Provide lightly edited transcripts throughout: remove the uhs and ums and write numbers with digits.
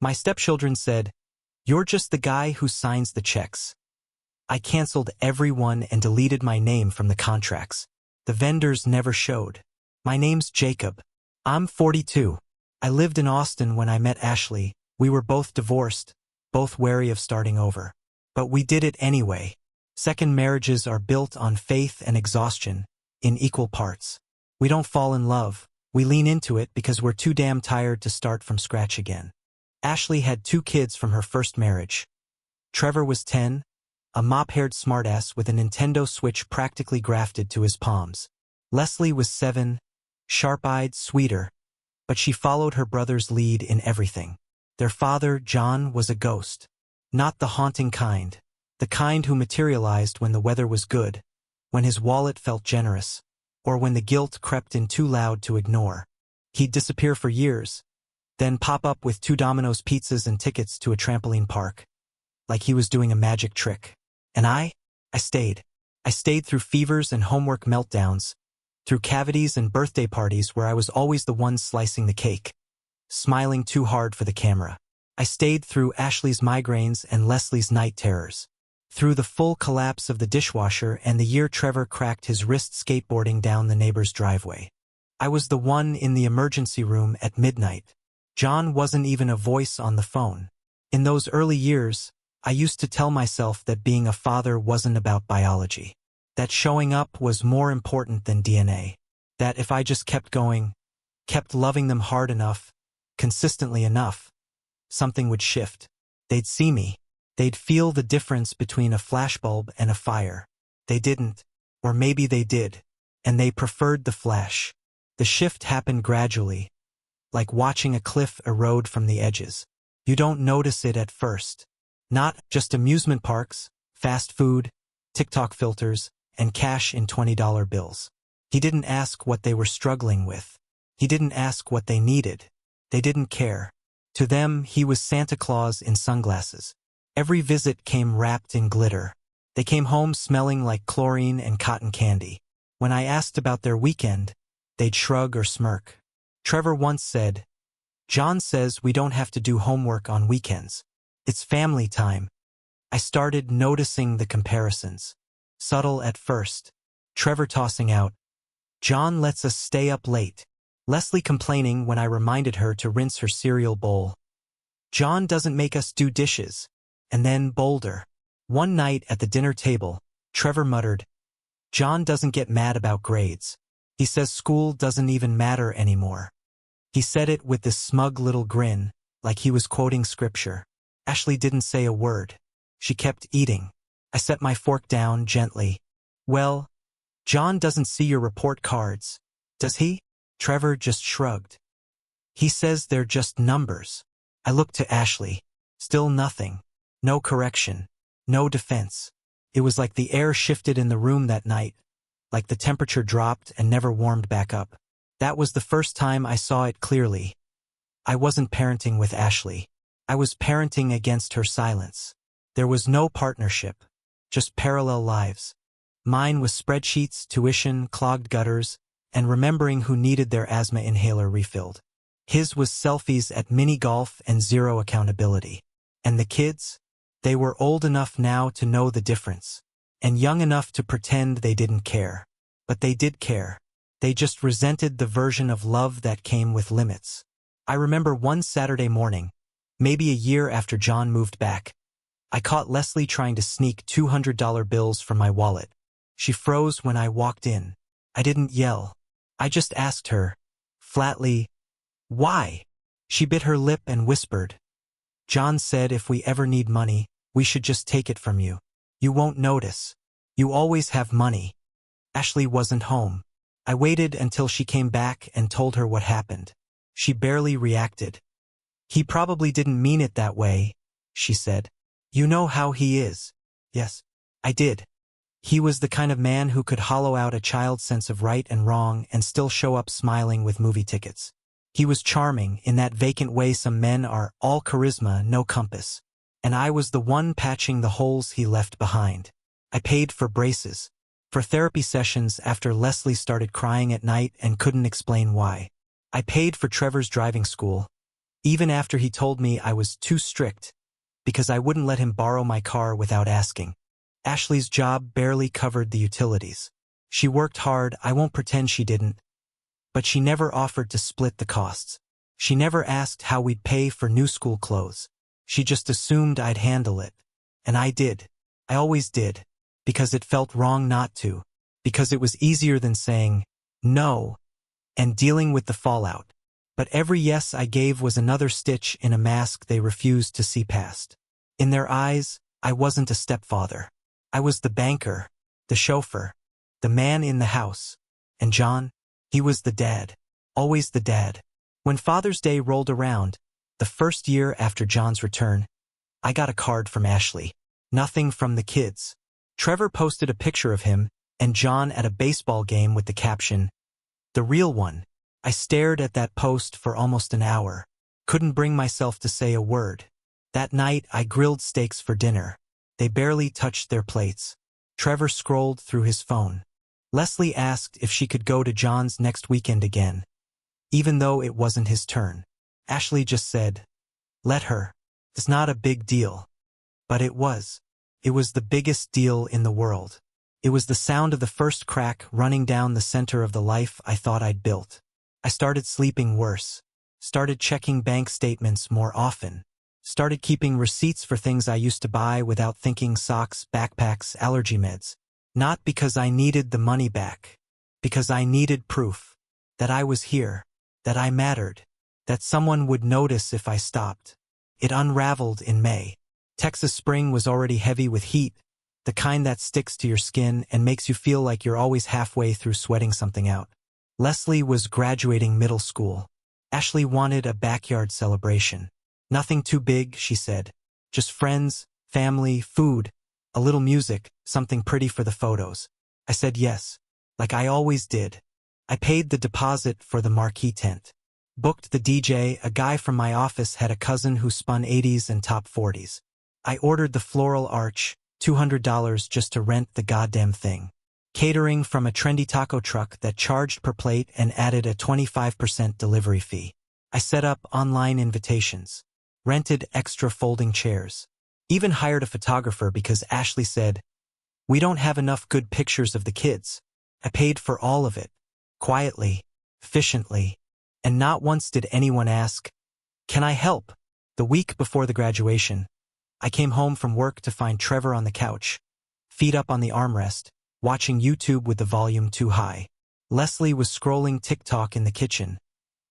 My stepchildren said, "You're just the guy who signs the checks." I canceled everyone and deleted my name from the contracts. The vendors never showed. My name's Jacob. I'm 42. I lived in Austin when I met Ashley. We were both divorced, both wary of starting over. But we did it anyway. Second marriages are built on faith and exhaustion, in equal parts. We don't fall in love. We lean into it because we're too damn tired to start from scratch again. Ashley had 2 kids from her first marriage. Trevor was 10, a mop-haired smartass with a Nintendo Switch practically grafted to his palms. Leslie was 7, sharp-eyed, sweeter, but she followed her brother's lead in everything. Their father, John, was a ghost. Not the haunting kind. The kind who materialized when the weather was good, when his wallet felt generous, or when the guilt crept in too loud to ignore. He'd disappear for years, then pop up with 2 Domino's pizzas and tickets to a trampoline park, like he was doing a magic trick. And I stayed. I stayed through fevers and homework meltdowns, through cavities and birthday parties where I was always the one slicing the cake, smiling too hard for the camera. I stayed through Ashley's migraines and Leslie's night terrors, through the full collapse of the dishwasher and the year Trevor cracked his wrist skateboarding down the neighbor's driveway. I was the one in the emergency room at midnight. John wasn't even a voice on the phone. In those early years, I used to tell myself that being a father wasn't about biology, that showing up was more important than DNA, that if I just kept going, kept loving them hard enough, consistently enough, something would shift. They'd see me. They'd feel the difference between a flashbulb and a fire. They didn't, or maybe they did, and they preferred the flash. The shift happened gradually, like watching a cliff erode from the edges. You don't notice it at first. Not just amusement parks, fast food, TikTok filters, and cash in $20 bills. He didn't ask what they were struggling with. He didn't ask what they needed. They didn't care. To them, he was Santa Claus in sunglasses. Every visit came wrapped in glitter. They came home smelling like chlorine and cotton candy. When I asked about their weekend, they'd shrug or smirk. Trevor once said, "John says we don't have to do homework on weekends. It's family time." I started noticing the comparisons. Subtle at first. Trevor tossing out, "John lets us stay up late." Leslie complaining when I reminded her to rinse her cereal bowl. "John doesn't make us do dishes." And then bolder. One night at the dinner table, Trevor muttered, "John doesn't get mad about grades. He says school doesn't even matter anymore." He said it with this smug little grin, like he was quoting scripture. Ashley didn't say a word. She kept eating. I set my fork down gently. "Well, John doesn't see your report cards, does he?" Trevor just shrugged. "He says they're just numbers." I looked to Ashley. Still nothing. No correction. No defense. It was like the air shifted in the room that night, like the temperature dropped and never warmed back up. That was the first time I saw it clearly. I wasn't parenting with Ashley. I was parenting against her silence. There was no partnership, just parallel lives. Mine was spreadsheets, tuition, clogged gutters, and remembering who needed their asthma inhaler refilled. His was selfies at mini-golf and zero accountability. And the kids? They were old enough now to know the difference, and young enough to pretend they didn't care. But they did care. They just resented the version of love that came with limits. I remember one Saturday morning, maybe a year after John moved back, I caught Leslie trying to sneak $200 bills from my wallet. She froze when I walked in. I didn't yell. I just asked her, flatly, "Why?" She bit her lip and whispered, "John said if we ever need money, we should just take it from you. You won't notice. You always have money." Ashley wasn't home. I waited until she came back and told her what happened. She barely reacted. "He probably didn't mean it that way," she said. "You know how he is." Yes, I did. He was the kind of man who could hollow out a child's sense of right and wrong and still show up smiling with movie tickets. He was charming in that vacant way some men are, all charisma, no compass. And I was the one patching the holes he left behind. I paid for braces, for therapy sessions after Leslie started crying at night and couldn't explain why. I paid for Trevor's driving school. even after he told me I was too strict, because I wouldn't let him borrow my car without asking. Ashley's job barely covered the utilities. She worked hard, I won't pretend she didn't, but she never offered to split the costs. She never asked how we'd pay for new school clothes. She just assumed I'd handle it. And I did. I always did. Because it felt wrong not to. Because it was easier than saying no and dealing with the fallout. But every yes I gave was another stitch in a mask they refused to see past. In their eyes, I wasn't a stepfather. I was the banker, the chauffeur, the man in the house. And John? He was the dad. Always the dad. When Father's Day rolled around, the first year after John's return, I got a card from Ashley. Nothing from the kids. Trevor posted a picture of him and John at a baseball game with the caption, "The real one." I stared at that post for almost an hour. Couldn't bring myself to say a word. That night, I grilled steaks for dinner. They barely touched their plates. Trevor scrolled through his phone. Leslie asked if she could go to John's next weekend again, even though it wasn't his turn. Ashley just said, "Let her. It's not a big deal." But it was. It was the biggest deal in the world. It was the sound of the first crack running down the center of the life I thought I'd built. I started sleeping worse. Started checking bank statements more often. Started keeping receipts for things I used to buy without thinking: socks, backpacks, allergy meds. Not because I needed the money back. Because I needed proof. That I was here. That I mattered. That someone would notice if I stopped. It unraveled in May. Texas spring was already heavy with heat, the kind that sticks to your skin and makes you feel like you're always halfway through sweating something out. Leslie was graduating middle school. Ashley wanted a backyard celebration. Nothing too big, she said. Just friends, family, food, a little music, something pretty for the photos. I said yes, like I always did. I paid the deposit for the marquee tent. Booked the DJ. A guy from my office had a cousin who spun 80s and top 40s. I ordered the floral arch, $200 just to rent the goddamn thing. Catering from a trendy taco truck that charged per plate and added a 25% delivery fee. I set up online invitations. Rented extra folding chairs. Even hired a photographer because Ashley said, "We don't have enough good pictures of the kids." I paid for all of it. Quietly, efficiently, and not once did anyone ask, "Can I help?" The week before the graduation, I came home from work to find Trevor on the couch, feet up on the armrest, watching YouTube with the volume too high. Leslie was scrolling TikTok in the kitchen,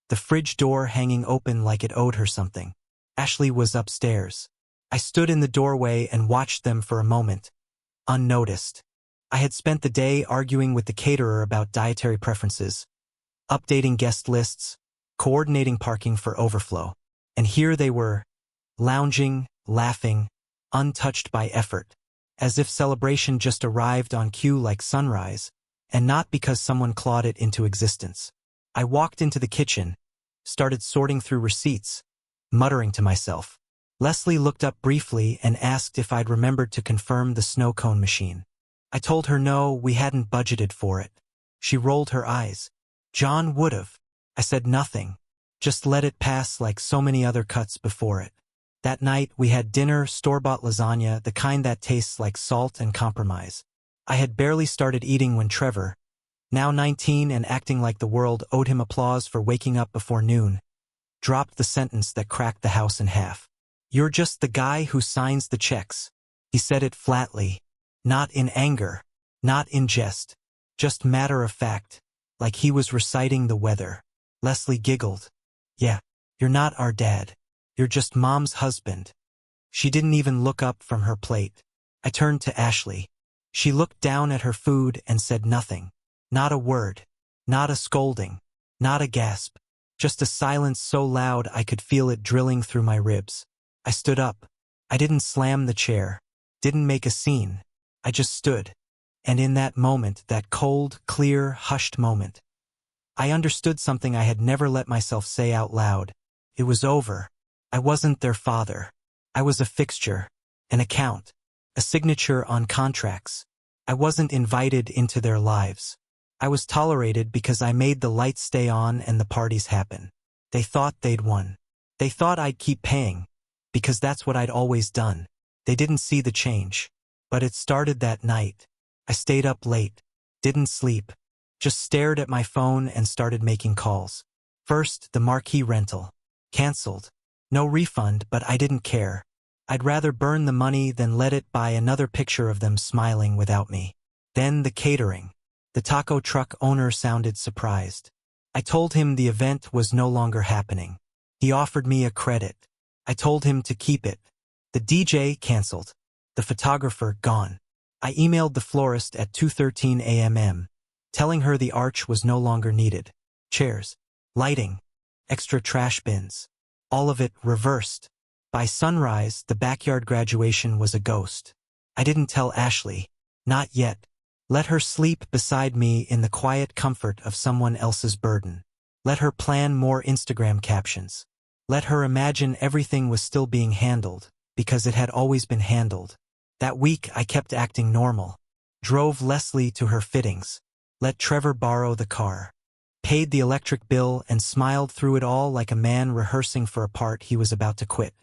the fridge door hanging open like it owed her something. Ashley was upstairs. I stood in the doorway and watched them for a moment, unnoticed. I had spent the day arguing with the caterer about dietary preferences, updating guest lists, coordinating parking for overflow. And here they were, lounging, laughing, untouched by effort, as if celebration just arrived on cue like sunrise, and not because someone clawed it into existence. I walked into the kitchen, started sorting through receipts, muttering to myself. Leslie looked up briefly and asked if I'd remembered to confirm the snow cone machine. I told her no, we hadn't budgeted for it. She rolled her eyes. John would've. I said nothing, just let it pass like so many other cuts before it. That night, we had dinner, store-bought lasagna, the kind that tastes like salt and compromise. I had barely started eating when Trevor, now 19 and acting like the world owed him applause for waking up before noon, dropped the sentence that cracked the house in half. "You're just the guy who signs the checks." He said it flatly, not in anger, not in jest, just matter of fact, like he was reciting the weather. Leslie giggled. "Yeah, you're not our dad. You're just Mom's husband." She didn't even look up from her plate. I turned to Ashley. She looked down at her food and said nothing. Not a word. Not a scolding. Not a gasp. Just a silence so loud I could feel it drilling through my ribs. I stood up. I didn't slam the chair. Didn't make a scene. I just stood. And in that moment, that cold, clear, hushed moment, I understood something I had never let myself say out loud. It was over. I wasn't their father. I was a fixture, an account, a signature on contracts. I wasn't invited into their lives. I was tolerated because I made the lights stay on and the parties happen. They thought they'd won. They thought I'd keep paying, because that's what I'd always done. They didn't see the change. But it started that night. I stayed up late, didn't sleep, just stared at my phone and started making calls. First, the marquee rental. Cancelled. No refund, but I didn't care. I'd rather burn the money than let it buy another picture of them smiling without me. Then the catering. The taco truck owner sounded surprised. I told him the event was no longer happening. He offered me a credit. I told him to keep it. The DJ canceled. The photographer gone. I emailed the florist at 2:13 a.m., telling her the arch was no longer needed. Chairs, lighting, extra trash bins. All of it reversed. By sunrise, the backyard graduation was a ghost. I didn't tell Ashley. Not yet. Let her sleep beside me in the quiet comfort of someone else's burden. Let her plan more Instagram captions. Let her imagine everything was still being handled, because it had always been handled. That week I kept acting normal. Drove Leslie to her fittings. Let Trevor borrow the car. Paid the electric bill and smiled through it all like a man rehearsing for a part he was about to quit.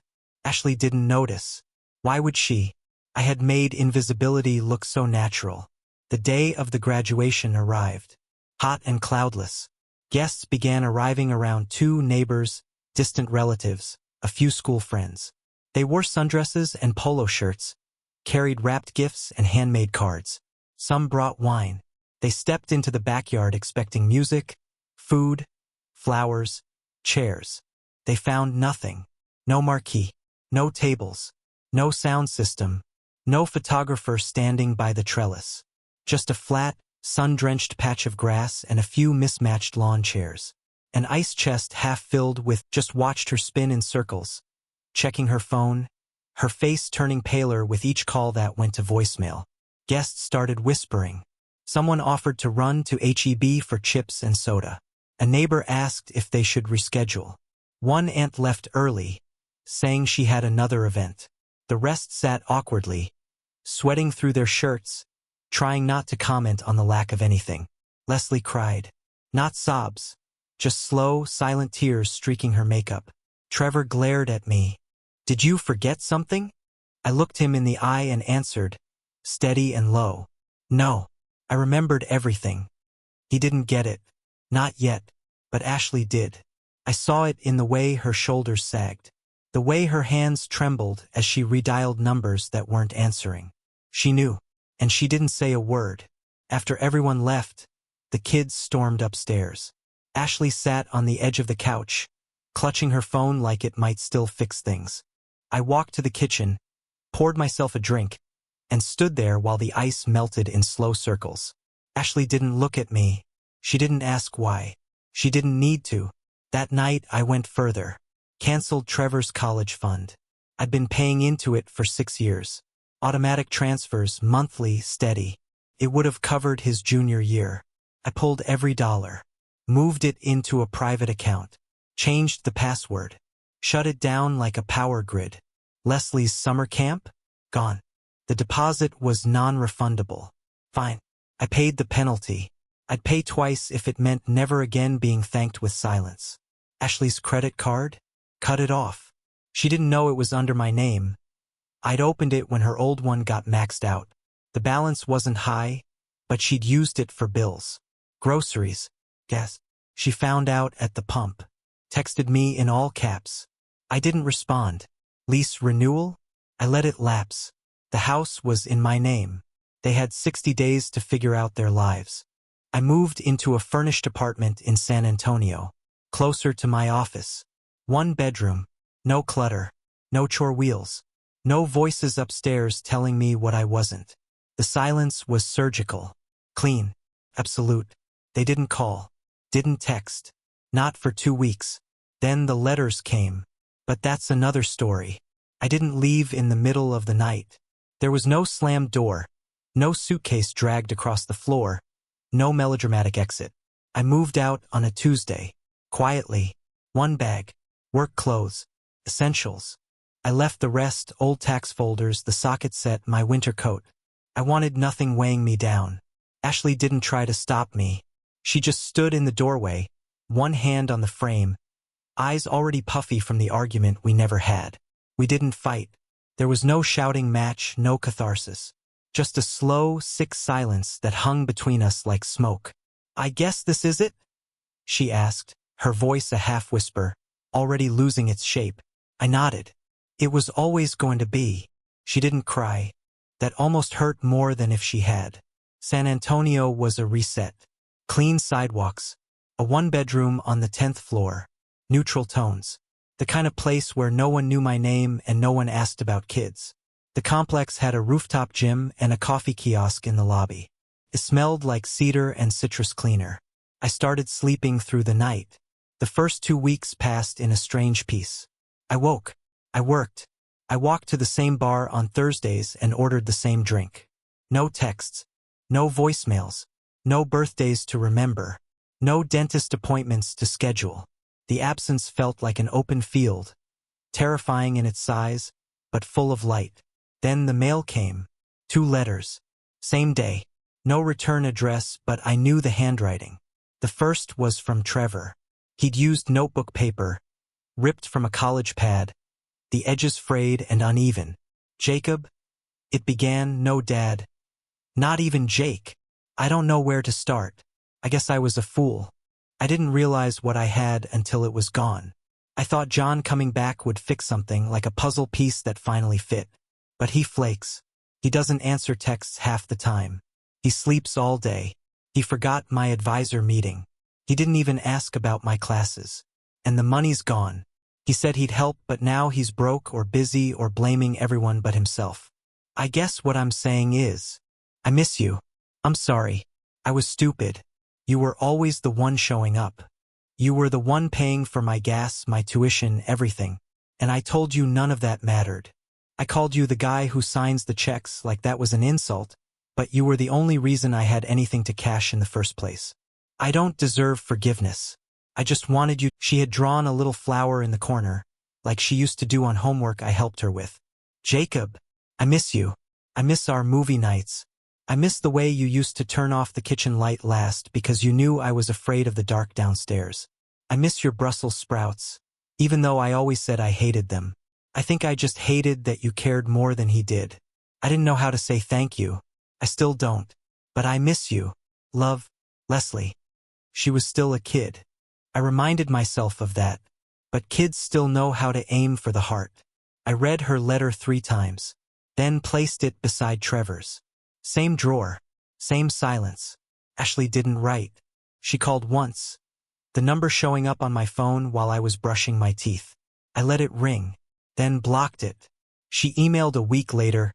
Ashley didn't notice. Why would she? I had made invisibility look so natural. The day of the graduation arrived. Hot and cloudless. Guests began arriving around 2 neighbors, distant relatives, a few school friends. They wore sundresses and polo shirts, carried wrapped gifts and handmade cards. Some brought wine. They stepped into the backyard expecting music, food, flowers, chairs. They found nothing. No marquee, no tables, no sound system, no photographer standing by the trellis. Just a flat, sun-drenched patch of grass and a few mismatched lawn chairs. An ice chest half filled with just watched her spin in circles, checking her phone, her face turning paler with each call that went to voicemail. Guests started whispering. Someone offered to run to H-E-B for chips and soda. A neighbor asked if they should reschedule. One aunt left early, saying she had another event. The rest sat awkwardly, sweating through their shirts, trying not to comment on the lack of anything. Leslie cried. Not sobs, just slow, silent tears streaking her makeup. Trevor glared at me. Did you forget something? I looked him in the eye and answered, steady and low. No. I remembered everything. He didn't get it. Not yet. But Ashley did. I saw it in the way her shoulders sagged. The way her hands trembled as she redialed numbers that weren't answering. She knew. And she didn't say a word. After everyone left, the kids stormed upstairs. Ashley sat on the edge of the couch, clutching her phone like it might still fix things. I walked to the kitchen, poured myself a drink, and stood there while the ice melted in slow circles. Ashley didn't look at me. She didn't ask why. She didn't need to. That night I went further. Canceled Trevor's college fund. I'd been paying into it for 6 years. Automatic transfers, monthly, steady. It would have covered his junior year. I pulled every dollar. Moved it into a private account. Changed the password. Shut it down like a power grid. Leslie's summer camp? Gone. The deposit was non-refundable. Fine. I paid the penalty. I'd pay twice if it meant never again being thanked with silence. Ashley's credit card? Cut it off. She didn't know it was under my name. I'd opened it when her old one got maxed out. The balance wasn't high, but she'd used it for bills. Groceries. Gas. She found out at the pump. Texted me in all caps. I didn't respond. Lease renewal? I let it lapse. The house was in my name. They had 60 days to figure out their lives. I moved into a furnished apartment in San Antonio, closer to my office. 1 bedroom, no clutter, no chore wheels, no voices upstairs telling me what I wasn't. The silence was surgical, clean, absolute. They didn't call, didn't text, not for 2 weeks. Then the letters came. But that's another story. I didn't leave in the middle of the night. There was no slammed door, no suitcase dragged across the floor, no melodramatic exit. I moved out on a Tuesday, quietly, 1 bag, work clothes, essentials. I left the rest, old tax folders, the socket set, my winter coat. I wanted nothing weighing me down. Ashley didn't try to stop me. She just stood in the doorway, one hand on the frame, eyes already puffy from the argument we never had. We didn't fight. There was no shouting match, no catharsis. Just a slow, sick silence that hung between us like smoke. "I guess this is it?" she asked, her voice a half-whisper, already losing its shape. I nodded. It was always going to be. She didn't cry. That almost hurt more than if she had. San Antonio was a reset. Clean sidewalks. A one-bedroom on the 10th floor. Neutral tones. The kind of place where no one knew my name and no one asked about kids. The complex had a rooftop gym and a coffee kiosk in the lobby. It smelled like cedar and citrus cleaner. I started sleeping through the night. The first 2 weeks passed in a strange peace. I woke. I worked. I walked to the same bar on Thursdays and ordered the same drink. No texts. No voicemails. No birthdays to remember. No dentist appointments to schedule. The absence felt like an open field, terrifying in its size, but full of light. Then the mail came. 2 letters. Same day. No return address, but I knew the handwriting. The first was from Trevor. He'd used notebook paper, ripped from a college pad, the edges frayed and uneven. "Jacob?" It began, "No, Dad." Not even Jake. I don't know where to start. I guess I was a fool. I didn't realize what I had until it was gone. I thought John coming back would fix something, like a puzzle piece that finally fit. But he flakes. He doesn't answer texts half the time. He sleeps all day. He forgot my advisor meeting. He didn't even ask about my classes. And the money's gone. He said he'd help, but now he's broke or busy or blaming everyone but himself. I guess what I'm saying is, I miss you. I'm sorry. I was stupid. You were always the one showing up. You were the one paying for my gas, my tuition, everything. And I told you none of that mattered. I called you the guy who signs the checks like that was an insult, but you were the only reason I had anything to cash in the first place. I don't deserve forgiveness. I just wanted you. She had drawn a little flower in the corner, like she used to do on homework I helped her with. "Jacob, I miss you. I miss our movie nights. I miss the way you used to turn off the kitchen light last because you knew I was afraid of the dark downstairs. I miss your Brussels sprouts, even though I always said I hated them. I think I just hated that you cared more than he did. I didn't know how to say thank you. I still don't. But I miss you. Love, Leslie." She was still a kid. I reminded myself of that. But kids still know how to aim for the heart. I read her letter 3 times, then placed it beside Trevor's. Same drawer. Same silence. Ashley didn't write. She called once. The number showing up on my phone while I was brushing my teeth. I let it ring, then blocked it. She emailed a week later,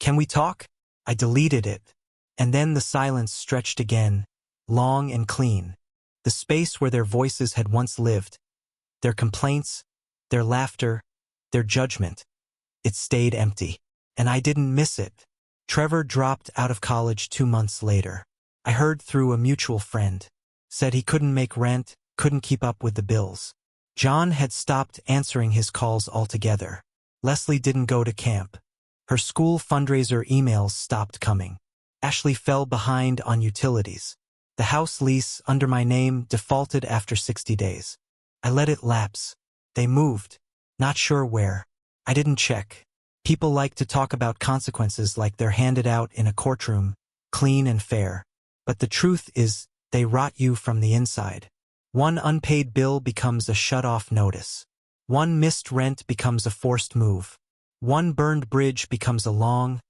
"Can we talk?" I deleted it. And then the silence stretched again, long and clean. The space where their voices had once lived. Their complaints, their laughter, their judgment. It stayed empty. And I didn't miss it. Trevor dropped out of college 2 months later. I heard through a mutual friend. Said he couldn't make rent, couldn't keep up with the bills. John had stopped answering his calls altogether. Leslie didn't go to camp. Her school fundraiser emails stopped coming. Ashley fell behind on utilities. The house lease under my name defaulted after 60 days. I let it lapse. They moved. Not sure where. I didn't check. People like to talk about consequences like they're handed out in a courtroom, clean and fair. But the truth is, they rot you from the inside. One unpaid bill becomes a shut-off notice. One missed rent becomes a forced move. One burned bridge becomes a long,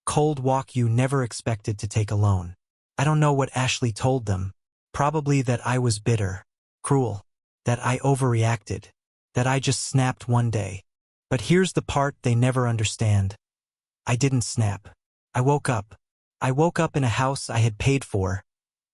cold walk you never expected to take alone. I don't know what Ashley told them. Probably that I was bitter, cruel, that I overreacted, that I just snapped one day. But here's the part they never understand. I didn't snap. I woke up. I woke up in a house I had paid for,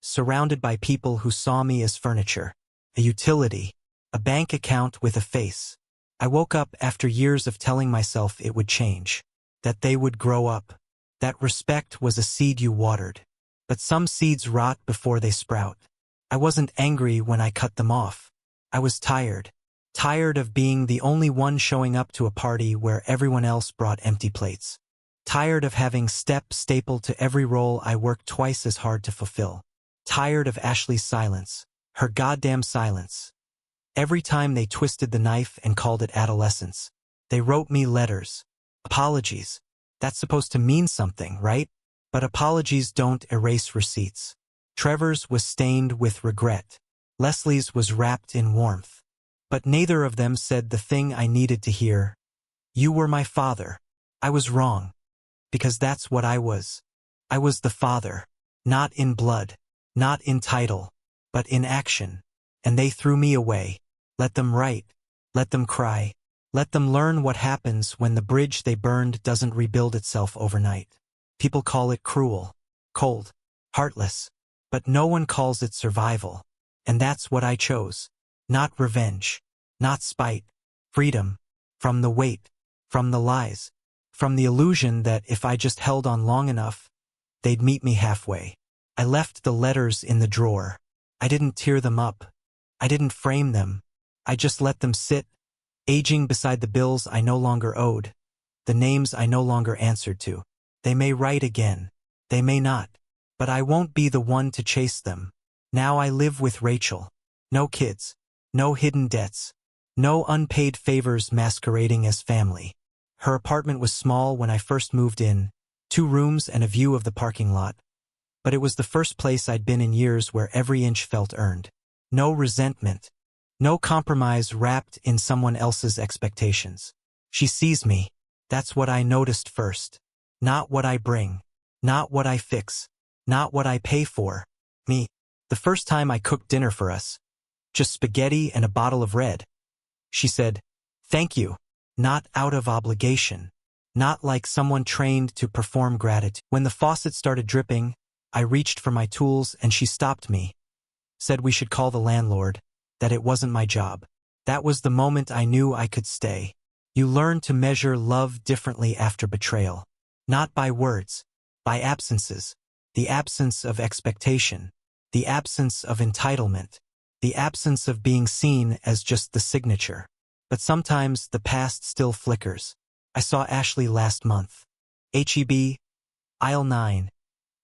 surrounded by people who saw me as furniture, a utility, a bank account with a face. I woke up after years of telling myself it would change, that they would grow up, that respect was a seed you watered. But some seeds rot before they sprout. I wasn't angry when I cut them off. I was tired. Tired of being the only one showing up to a party where everyone else brought empty plates. Tired of having step stapled to every role I worked twice as hard to fulfill. Tired of Ashley's silence. Her goddamn silence. Every time they twisted the knife and called it adolescence. They wrote me letters. Apologies. That's supposed to mean something, right? But apologies don't erase receipts. Trevor's was stained with regret. Leslie's was wrapped in warmth. But neither of them said the thing I needed to hear. You were my father. I was wrong. Because that's what I was. I was the father. Not in blood. Not in title. But in action. And they threw me away. Let them write. Let them cry. Let them learn what happens when the bridge they burned doesn't rebuild itself overnight. People call it cruel, cold, heartless. But no one calls it survival. And that's what I chose. Not revenge. Not spite. Freedom. From the weight. From the lies. From the illusion that if I just held on long enough, they'd meet me halfway. I left the letters in the drawer. I didn't tear them up. I didn't frame them. I just let them sit, aging beside the bills I no longer owed, the names I no longer answered to. They may write again. They may not. But I won't be the one to chase them. Now I live with Rachel. No kids. No hidden debts. No unpaid favors masquerading as family. Her apartment was small when I first moved in, 2 rooms and a view of the parking lot. But it was the first place I'd been in years where every inch felt earned. No resentment. No compromise wrapped in someone else's expectations. She sees me. That's what I noticed first. Not what I bring. Not what I fix. Not what I pay for. Me. The first time I cooked dinner for us. Just spaghetti and a bottle of red. She said, "Thank you." Not out of obligation. Not like someone trained to perform gratitude. When the faucet started dripping, I reached for my tools and she stopped me. Said we should call the landlord, that it wasn't my job. That was the moment I knew I could stay. You learn to measure love differently after betrayal. Not by words, by absences. The absence of expectation. The absence of entitlement. The absence of being seen as just the signature. But sometimes the past still flickers. I saw Ashley last month. H-E-B, aisle 9.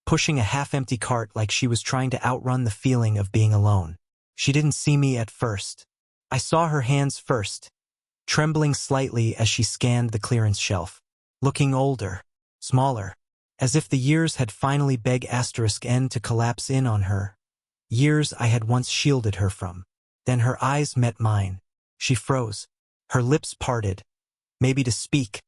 Pushing a half-empty cart like she was trying to outrun the feeling of being alone. She didn't see me at first. I saw her hands first, trembling slightly as she scanned the clearance shelf, looking older, smaller, as if the years had finally begged *N to collapse in on her. Years I had once shielded her from. Then her eyes met mine. She froze. Her lips parted. Maybe to speak.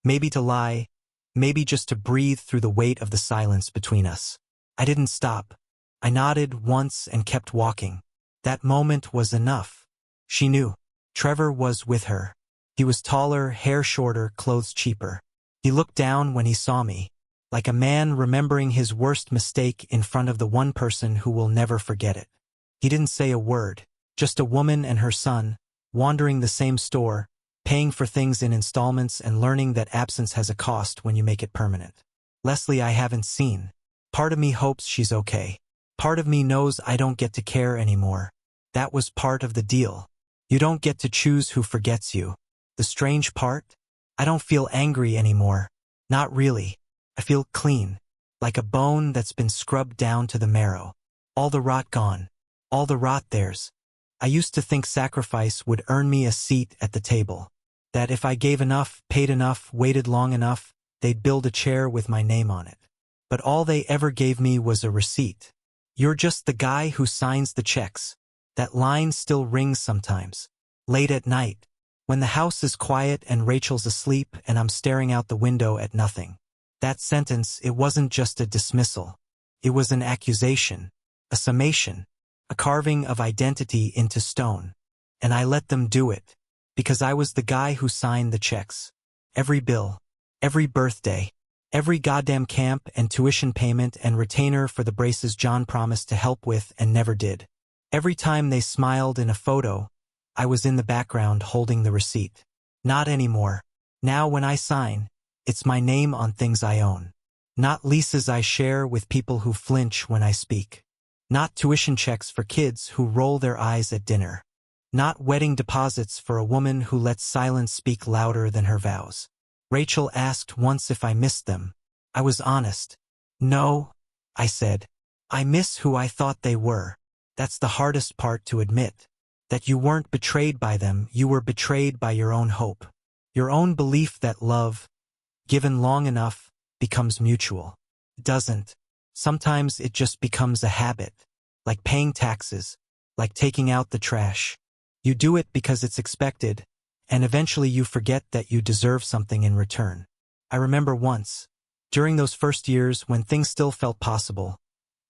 Maybe to lie. Maybe just to breathe through the weight of the silence between us. I didn't stop. I nodded once and kept walking. That moment was enough. She knew. Trevor was with her. He was taller, hair shorter, clothes cheaper. He looked down when he saw me, like a man remembering his worst mistake in front of the one person who will never forget it. He didn't say a word, just a woman and her son, wandering the same store, paying for things in installments and learning that absence has a cost when you make it permanent. Leslie I haven't seen. Part of me hopes she's okay. Part of me knows I don't get to care anymore. That was part of the deal. You don't get to choose who forgets you. The strange part? I don't feel angry anymore. Not really. I feel clean. Like a bone that's been scrubbed down to the marrow. All the rot gone. All the rot theirs. I used to think sacrifice would earn me a seat at the table. That if I gave enough, paid enough, waited long enough, they'd build a chair with my name on it. But all they ever gave me was a receipt. You're just the guy who signs the checks. That line still rings sometimes. Late at night. When the house is quiet and Rachel's asleep and I'm staring out the window at nothing. That sentence, it wasn't just a dismissal. It was an accusation. A summation. A carving of identity into stone. And I let them do it. Because I was the guy who signed the checks. Every bill. Every birthday. Every goddamn camp and tuition payment and retainer for the braces John promised to help with and never did. Every time they smiled in a photo, I was in the background holding the receipt. Not anymore. Now when I sign, it's my name on things I own. Not leases I share with people who flinch when I speak. Not tuition checks for kids who roll their eyes at dinner. Not wedding deposits for a woman who lets silence speak louder than her vows. Rachel asked once if I missed them. I was honest. No, I said. I miss who I thought they were. That's the hardest part to admit. That you weren't betrayed by them, you were betrayed by your own hope. Your own belief that love, given long enough, becomes mutual. It doesn't. Sometimes it just becomes a habit. Like paying taxes. Like taking out the trash. You do it because it's expected, and eventually you forget that you deserve something in return. I remember once, during those first years when things still felt possible,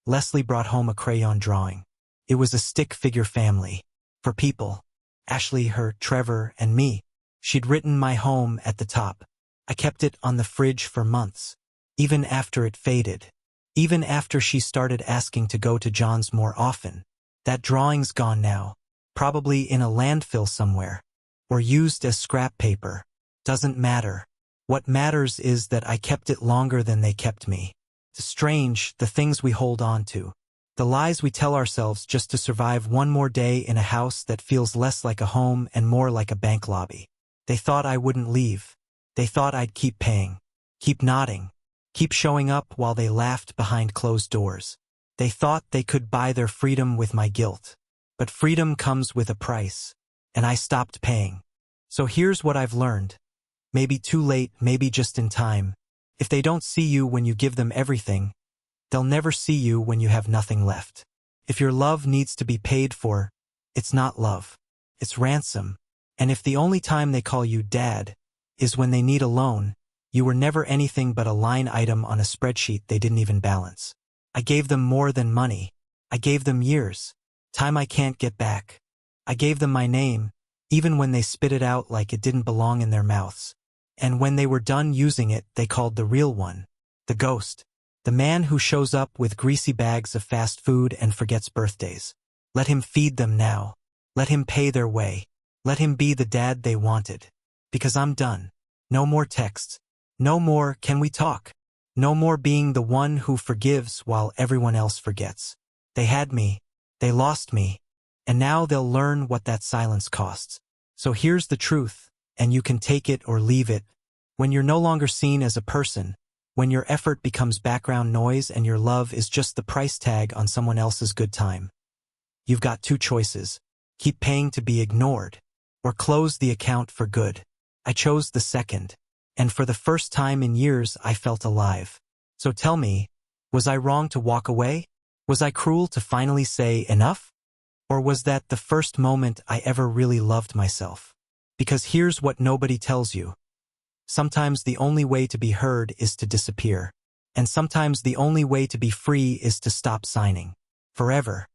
Leslie brought home a crayon drawing. It was a stick figure family. For people. Ashley, her, Trevor, and me. She'd written my home at the top. I kept it on the fridge for months. Even after it faded. Even after she started asking to go to John's more often. That drawing's gone now. Probably in a landfill somewhere. Or used as scrap paper. Doesn't matter. What matters is that I kept it longer than they kept me. It's strange, the things we hold on to. The lies we tell ourselves just to survive one more day in a house that feels less like a home and more like a bank lobby. They thought I wouldn't leave. They thought I'd keep paying. Keep nodding. Keep showing up while they laughed behind closed doors. They thought they could buy their freedom with my guilt. But freedom comes with a price. And I stopped paying. So here's what I've learned. Maybe too late, maybe just in time. If they don't see you when you give them everything, they'll never see you when you have nothing left. If your love needs to be paid for, it's not love. It's ransom. And if the only time they call you dad is when they need a loan, you were never anything but a line item on a spreadsheet they didn't even balance. I gave them more than money. I gave them years. Time I can't get back. I gave them my name, even when they spit it out like it didn't belong in their mouths. And when they were done using it, they called the real one, the ghost. The man who shows up with greasy bags of fast food and forgets birthdays. Let him feed them now. Let him pay their way. Let him be the dad they wanted. Because I'm done. No more texts. No more, can we talk? No more being the one who forgives while everyone else forgets. They had me. They lost me. And now they'll learn what that silence costs. So here's the truth, and you can take it or leave it. When you're no longer seen as a person, when your effort becomes background noise and your love is just the price tag on someone else's good time, you've got two choices. Keep paying to be ignored, or close the account for good. I chose the second, and for the first time in years I felt alive. So tell me, was I wrong to walk away? Was I cruel to finally say enough? Or was that the first moment I ever really loved myself? Because here's what nobody tells you. Sometimes the only way to be heard is to disappear. And sometimes the only way to be free is to stop signing. Forever.